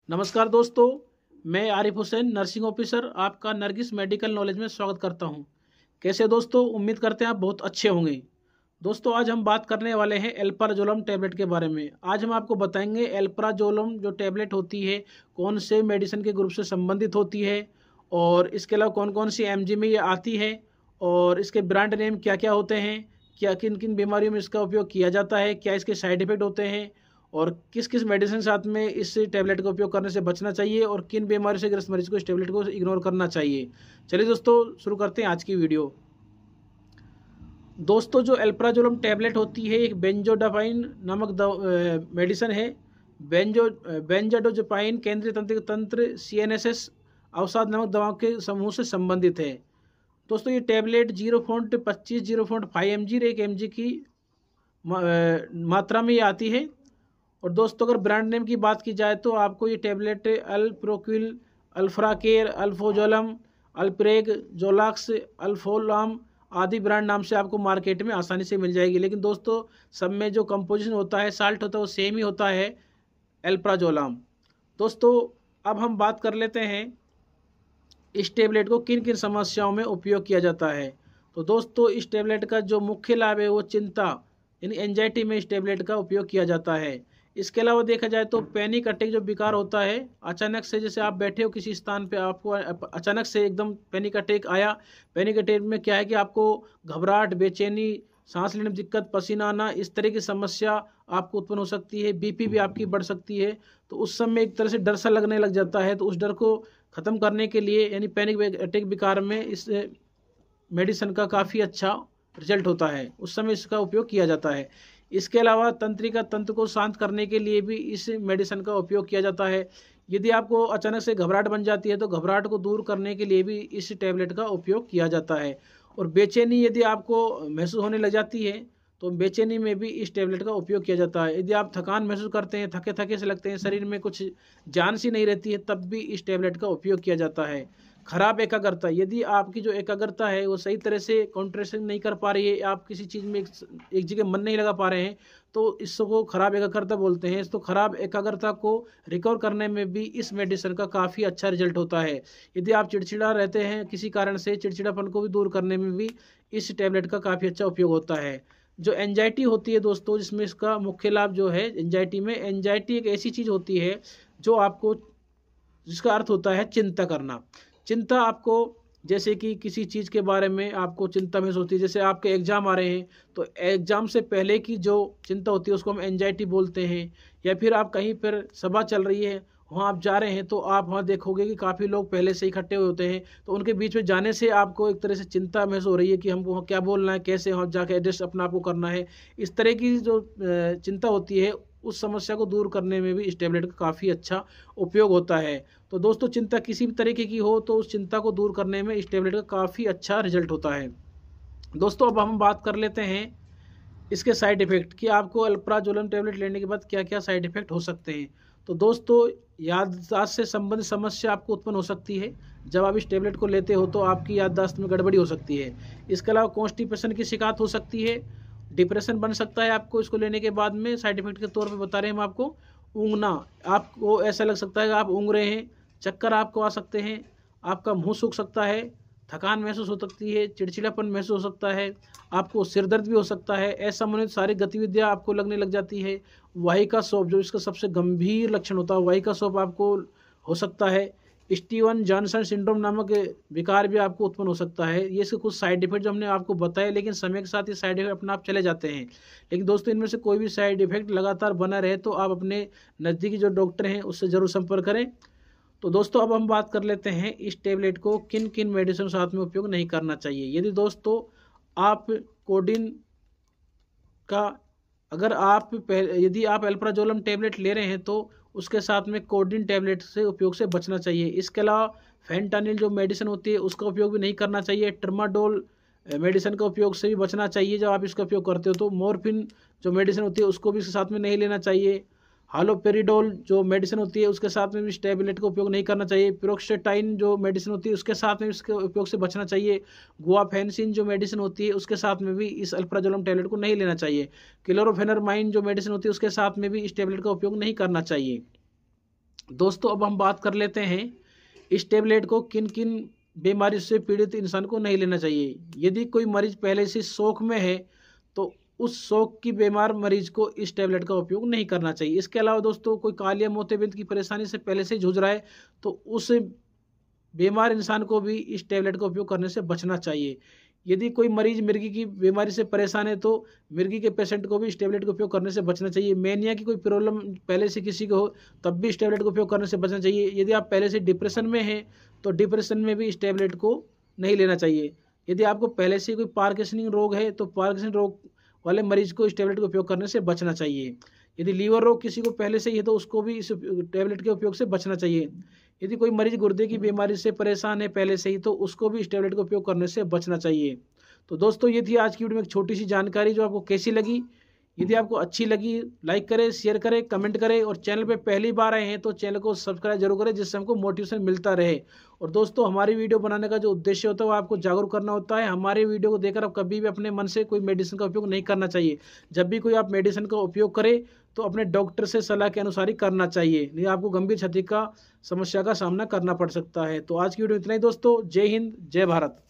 नमस्कार दोस्तों, मैं आरिफ हुसैन नर्सिंग ऑफिसर आपका नरगिस मेडिकल नॉलेज में स्वागत करता हूं। कैसे हो दोस्तों? उम्मीद करते हैं आप बहुत अच्छे होंगे। दोस्तों, आज हम बात करने वाले हैं एल्प्राजोलम टैबलेट के बारे में। आज हम आपको बताएंगे एल्प्राजोलम जो टैबलेट होती है कौन से मेडिसिन के ग्रुप से संबंधित होती है और इसके अलावा कौन कौन सी एमजी में ये आती है और इसके ब्रांड नेम क्या क्या होते हैं, क्या किन किन बीमारियों में इसका उपयोग किया जाता है, क्या इसके साइड इफेक्ट होते हैं और किस किस मेडिसिन साथ में इस टैबलेट का उपयोग करने से बचना चाहिए और किन बीमारियों से ग्रस्त मरीज को इस टैबलेट को इग्नोर करना चाहिए। चलिए दोस्तों, शुरू करते हैं आज की वीडियो। दोस्तों, जो एल्प्राजोलम टैबलेट होती है एक बेंजोडापाइन नामक मेडिसिन है। बेंजाडोजपाइन केंद्रीय तंत्रिका तंत्र सीएनएसएस अवसाद नामक दवाओं के समूह से संबंधित है। दोस्तों, ये टैबलेट 0.25 0.5 mg 1 mg की मात्रा में ये आती है। और दोस्तों, अगर ब्रांड नेम की बात की जाए तो आपको ये टैबलेट अल्प्रोक्विल, अल्फ्राकेर, अल्फोजोलम, अल्प्रेग, जोलाक्स, अल्फोलाम आदि ब्रांड नाम से आपको मार्केट में आसानी से मिल जाएगी। लेकिन दोस्तों, सब में जो कंपोजिशन होता है, साल्ट होता है, वो सेम ही होता है एल्प्राजोलम। दोस्तों, अब हम बात कर लेते हैं इस टैबलेट को किन किन समस्याओं में उपयोग किया जाता है। तो दोस्तों, इस टैबलेट का जो मुख्य लाभ है वो चिंता यानी एंजाइटी में इस टैबलेट का उपयोग किया जाता है। इसके अलावा देखा जाए तो पैनिक अटैक जो विकार होता है, अचानक से जैसे आप बैठे हो किसी स्थान पे, आपको अचानक से एकदम पैनिक अटैक आया। पैनिक अटैक में क्या है कि आपको घबराहट, बेचैनी, सांस लेने में दिक्कत, पसीना आना, इस तरह की समस्या आपको उत्पन्न हो सकती है। बीपी भी आपकी बढ़ सकती है। तो उस समय एक तरह से डर सा लगने लग जाता है। तो उस डर को ख़त्म करने के लिए यानी पैनिक अटैक विकार में इस मेडिसिन का काफ़ी अच्छा रिजल्ट होता है, उस समय इसका उपयोग किया जाता है। इसके अलावा तंत्रिका तंत्र को शांत करने के लिए भी इस मेडिसिन का उपयोग किया जाता है। यदि आपको अचानक से घबराहट बन जाती है तो घबराहट को दूर करने के लिए भी इस टैबलेट का उपयोग किया जाता है। और बेचैनी यदि आपको महसूस होने लग जाती है तो बेचैनी में भी इस टैबलेट का उपयोग किया जाता है। यदि आप थकान महसूस करते हैं, थके थके से लगते हैं, शरीर में कुछ जान सी नहीं रहती है, तब भी इस टैबलेट का उपयोग किया जाता है। खराब एकाग्रता, यदि आपकी जो एकाग्रता है वो सही तरह से कंसंट्रेशन नहीं कर पा रही है, आप किसी चीज़ में एक जगह मन नहीं लगा पा रहे हैं, तो इसको खराब एकाग्रता बोलते हैं। तो खराब एकाग्रता को रिकवर करने में भी इस मेडिसिन का काफ़ी अच्छा रिजल्ट होता है। यदि आप चिड़चिड़ा रहते हैं किसी कारण से, चिड़चिड़ापन को भी दूर करने में भी इस टैबलेट का काफ़ी अच्छा उपयोग होता है। जो एंजाइटी होती है दोस्तों, जिसमें इसका मुख्य लाभ जो है एंजाइटी में, एंजाइटी एक ऐसी चीज़ होती है जो आपको, जिसका अर्थ होता है चिंता करना। चिंता आपको, जैसे कि किसी चीज़ के बारे में आपको चिंता महसूस होती है, जैसे आपके एग्ज़ाम आ रहे हैं तो एग्ज़ाम से पहले की जो चिंता होती है उसको हम एंजाइटी बोलते हैं। या फिर आप कहीं पर सभा चल रही है, वहाँ आप जा रहे हैं तो आप वहाँ देखोगे कि काफ़ी लोग पहले से इकट्ठे हुए होते हैं, तो उनके बीच में जाने से आपको एक तरह से चिंता महसूस हो रही है कि हमको वहाँ क्या बोलना है, कैसे वहाँ जाके एडजस्ट अपना आपको करना है। इस तरह की जो चिंता होती है, उस समस्या को दूर करने में भी इस टैबलेट का काफ़ी अच्छा उपयोग होता है। तो दोस्तों, चिंता किसी भी तरीके की हो तो उस चिंता को दूर करने में इस टैबलेट का काफ़ी अच्छा रिजल्ट होता है। दोस्तों, अब हम बात कर लेते हैं इसके साइड इफ़ेक्ट कि आपको अल्प्राजोलम टैबलेट लेने के बाद क्या क्या साइड इफ़ेक्ट हो सकते हैं। तो दोस्तों, याददाश्त से संबंधित समस्या आपको उत्पन्न हो सकती है। जब आप इस टैबलेट को लेते हो तो आपकी याददाश्त में गड़बड़ी हो सकती है। इसके अलावा कॉन्स्टिपेशन की शिकायत हो सकती है। डिप्रेशन बन सकता है आपको इसको लेने के बाद में। साइड इफ़ेक्ट के तौर पे बता रहे हैं हम आपको। ऊँघना, आपको ऐसा लग सकता है कि आप ऊँघ रहे हैं। चक्कर आपको आ सकते हैं। आपका मुँह सूख सकता है। थकान महसूस हो सकती है। चिड़चिड़ापन महसूस हो सकता है। आपको सिर दर्द भी हो सकता है। असमन्वित सारी गतिविधियाँ आपको लगने लग जाती है। वाहिका शौच, जो इसका सबसे गंभीर लक्षण होता है, वाहिका शौच आपको हो सकता है। स्टीवन जॉनसन सिंड्रोम नामक विकार भी आपको उत्पन्न हो सकता है। ये इसके कुछ साइड इफेक्ट जो हमने आपको बताए, लेकिन समय के साथ ये साइड इफेक्ट अपने आप चले जाते हैं। लेकिन दोस्तों, इनमें से कोई भी साइड इफेक्ट लगातार बना रहे तो आप अपने नज़दीकी जो डॉक्टर हैं उससे ज़रूर संपर्क करें। तो दोस्तों, अब हम बात कर लेते हैं इस टैबलेट को किन किन मेडिसिन साथ में उपयोग नहीं करना चाहिए। यदि दोस्तों आप कोडिन का, अगर आप यदि आप एल्प्राजोलम टैबलेट ले रहे हैं तो उसके साथ में कोडिन टैबलेट से उपयोग से बचना चाहिए। इसके अलावा फेंटानिल जो मेडिसिन होती है उसका उपयोग भी नहीं करना चाहिए। ट्रमाडोल मेडिसिन का उपयोग से भी बचना चाहिए जब आप इसका उपयोग करते हो। तो मॉर्फिन जो मेडिसिन होती है उसको भी इसके साथ में नहीं लेना चाहिए। हालोपेरिडोल जो मेडिसिन होती है उसके साथ में भी इस टैबलेट का उपयोग नहीं करना चाहिए। पिरोक्सेटाइन जो मेडिसिन होती है उसके साथ में इसके उपयोग से बचना चाहिए। गुआफेंसिन जो मेडिसिन होती है उसके साथ में भी इस अल्प्राजोलम टैबलेट को नहीं लेना चाहिए। क्लोरोफेनरमाइन जो मेडिसिन होती है उसके साथ में भी इस टैबलेट का उपयोग नहीं करना चाहिए। दोस्तों अब हम बात कर लेते हैं इस टेबलेट को किन किन बीमारी से पीड़ित इंसान को नहीं लेना चाहिए। यदि कोई मरीज पहले से शौक में है तो उस शौक की बीमार मरीज को इस टेबलेट का उपयोग नहीं करना चाहिए। इसके अलावा दोस्तों कोई कालिया मोतियाबिंद की परेशानी से पहले से जूझ रहा है तो उस बीमार इंसान को भी इस टेबलेट का उपयोग करने से बचना चाहिए। यदि कोई मरीज मिर्गी की बीमारी से परेशान है तो मिर्गी के पेशेंट को भी इस टेबलेट का उपयोग करने से बचना चाहिए। मेनिया की कोई प्रॉब्लम पहले से किसी को हो तब भी इस टेबलेट का उपयोग करने से बचना चाहिए। यदि आप पहले से डिप्रेशन में हैं तो डिप्रेशन में भी इस टेबलेट को नहीं लेना चाहिए। यदि आपको पहले से कोई पार्किंसन रोग है तो पार्किंसन रोग वाले मरीज को इस टेबलेट का उपयोग करने से बचना चाहिए। यदि लीवर रोग किसी को पहले से ही है तो उसको भी इस टेबलेट के उपयोग से बचना चाहिए। यदि कोई मरीज गुर्दे की बीमारी से परेशान है पहले से ही तो उसको भी इस टेबलेट का उपयोग करने से बचना चाहिए। तो दोस्तों ये थी आज की वीडियो में एक छोटी सी जानकारी जो आपको कैसी लगी। यदि आपको अच्छी लगी लाइक करें, शेयर करें, कमेंट करें और चैनल पे पहली बार आए हैं तो चैनल को सब्सक्राइब जरूर करें जिससे हमको मोटिवेशन मिलता रहे। और दोस्तों हमारी वीडियो बनाने का जो उद्देश्य होता है वो आपको जागरूक करना होता है। हमारे वीडियो को देखकर आप कभी भी अपने मन से कोई मेडिसिन का उपयोग नहीं करना चाहिए। जब भी कोई आप मेडिसिन का उपयोग करें तो अपने डॉक्टर से सलाह के अनुसार ही करना चाहिए, नहीं आपको गंभीर क्षति का समस्या का सामना करना पड़ सकता है। तो आज की वीडियो इतना ही दोस्तों। जय हिंद, जय भारत।